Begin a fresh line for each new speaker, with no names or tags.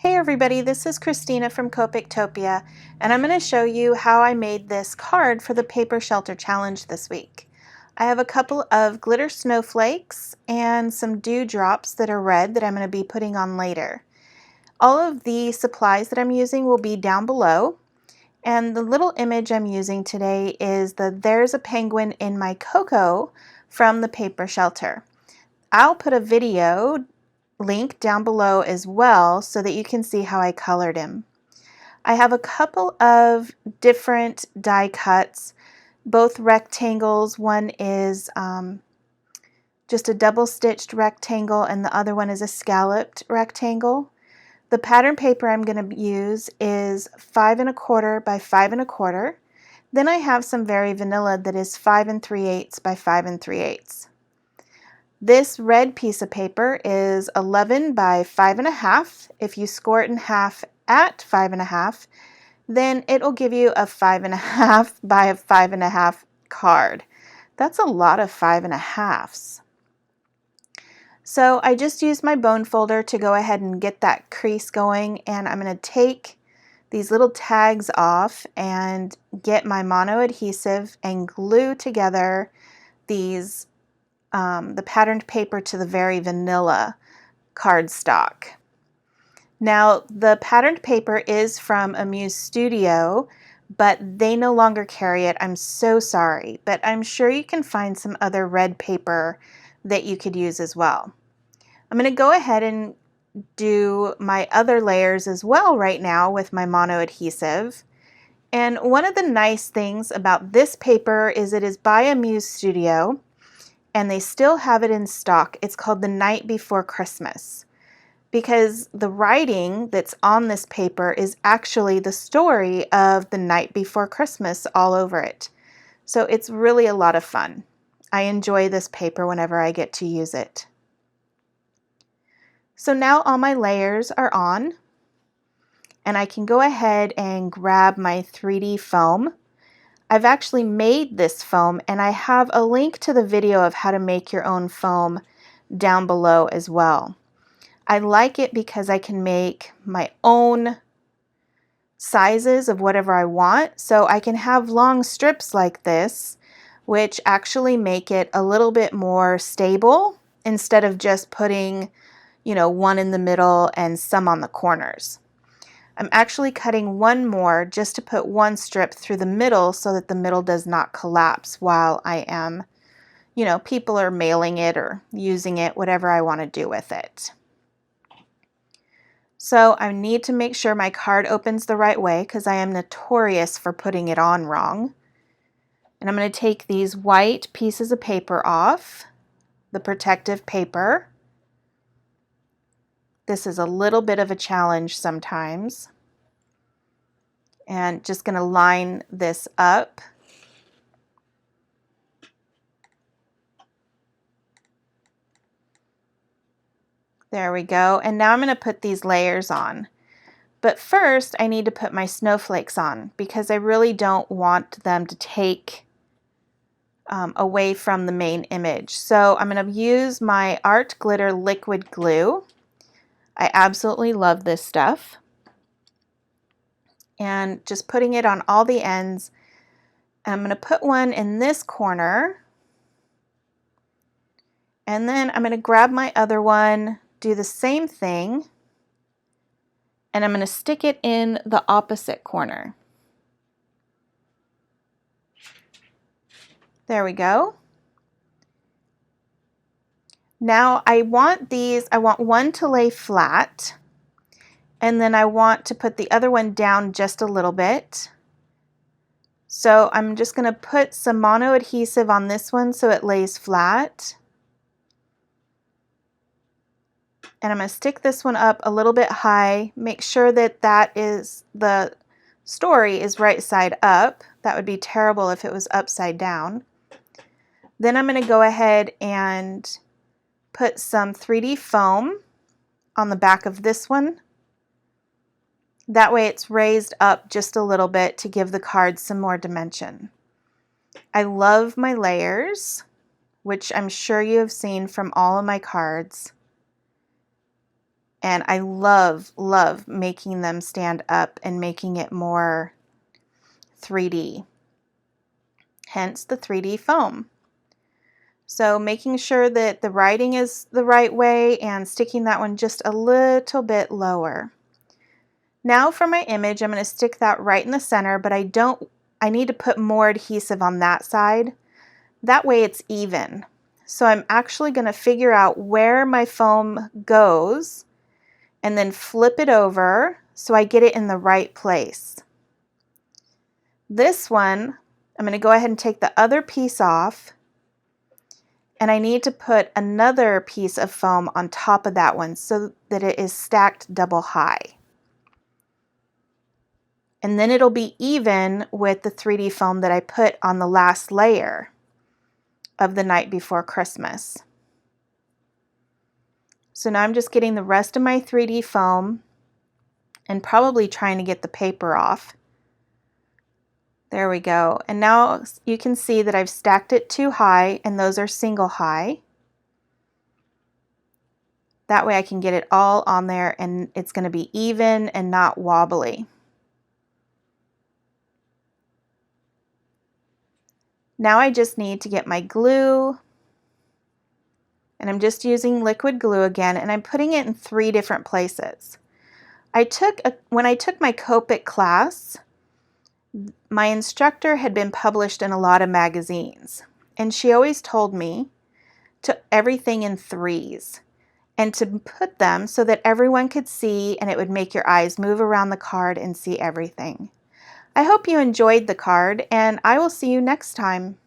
Hey everybody, this is Christina from Copictopia, and I'm going to show you how I made this card for the Paper Shelter Challenge this week. I have a couple of glitter snowflakes and some dewdrops that are red that I'm going to be putting on later. All of the supplies that I'm using will be down below, and the little image I'm using today is the There's a Penguin in My Cocoa from the Paper Shelter. I'll put a video link down below as well so that you can see how I colored him. I have a couple of different die cuts, both rectangles. One is just a double stitched rectangle and the other one is a scalloped rectangle. The pattern paper I'm going to use is 5 1/4 by 5 1/4. Then I have some very vanilla that is 5 3/8 by 5 3/8. This red piece of paper is 11 by 5 1/2. If you score it in half at 5 1/2, then it'll give you a 5 1/2 by a 5 1/2 card. That's a lot of 5 1/2s. So I just used my bone folder to go ahead and get that crease going, and I'm going to take these little tags off and get my mono adhesive and glue together these the patterned paper to the very vanilla cardstock. Now the patterned paper is from Amuse Studio, but they no longer carry it. I'm so sorry, but I'm sure you can find some other red paper that you could use as well. I'm going to go ahead and do my other layers as well right now with my mono adhesive. And one of the nice things about this paper is it is by Amuse Studio, and they still have it in stock. It's called The Night Before Christmas, because the writing that's on this paper is actually the story of The Night Before Christmas all over it. So it's really a lot of fun. I enjoy this paper whenever I get to use it. So now all my layers are on, and I can go ahead and grab my 3D foam. I've actually made this foam, and I have a link to the video of how to make your own foam down below as well. I like it because I can make my own sizes of whatever I want, so I can have long strips like this, which actually make it a little bit more stable instead of just putting, one in the middle and some on the corners. I'm actually cutting one more just to put one strip through the middle so that the middle does not collapse while I am, people are mailing it or using it, whatever I want to do with it. So I need to make sure my card opens the right way because I am notorious for putting it on wrong. And I'm going to take these white pieces of paper off, the protective paper. This is a little bit of a challenge sometimes. And just going to line this up. There we go. And now I'm going to put these layers on. But first I need to put my snowflakes on because I really don't want them to take away from the main image. So I'm going to use my Art Glitter liquid glue. I absolutely love this stuff. And just putting it on all the ends. I'm going to put one in this corner. And then I'm going to grab my other one, do the same thing, and I'm going to stick it in the opposite corner. There we go. Now I want one to lay flat, and then I want to put the other one down just a little bit. So I'm just going to put some mono adhesive on this one so it lays flat. And I'm going to stick this one up a little bit high. Make sure that the story is right side up. That would be terrible if it was upside down. Then I'm going to go ahead and put some 3D foam on the back of this one. That way it's raised up just a little bit to give the card some more dimension. I love my layers, which I'm sure you have seen from all of my cards. And I love making them stand up and making it more 3D. Hence the 3D foam. So making sure that the writing is the right way and sticking that one just a little bit lower. Now for my image, I'm going to stick that right in the center, but I need to put more adhesive on that side. That way it's even. So I'm actually going to figure out where my foam goes and then flip it over so I get it in the right place. This one, I'm going to go ahead and take the other piece off, and I need to put another piece of foam on top of that one so that it is stacked double high. And then it'll be even with the 3D foam that I put on the last layer of the night before Christmas. So now I'm just getting the rest of my 3D foam and probably trying to get the paper off. There we go. And now you can see that I've stacked it too high, and those are single high. That way I can get it all on there and it's going to be even and not wobbly. Now I just need to get my glue, and I'm just using liquid glue again, and I'm putting it in 3 different places. When I took my Copic class, my instructor had been published in a lot of magazines, and she always told me to everything in 3s and to put them so that everyone could see and it would make your eyes move around the card and see everything. I hope you enjoyed the card, and I will see you next time.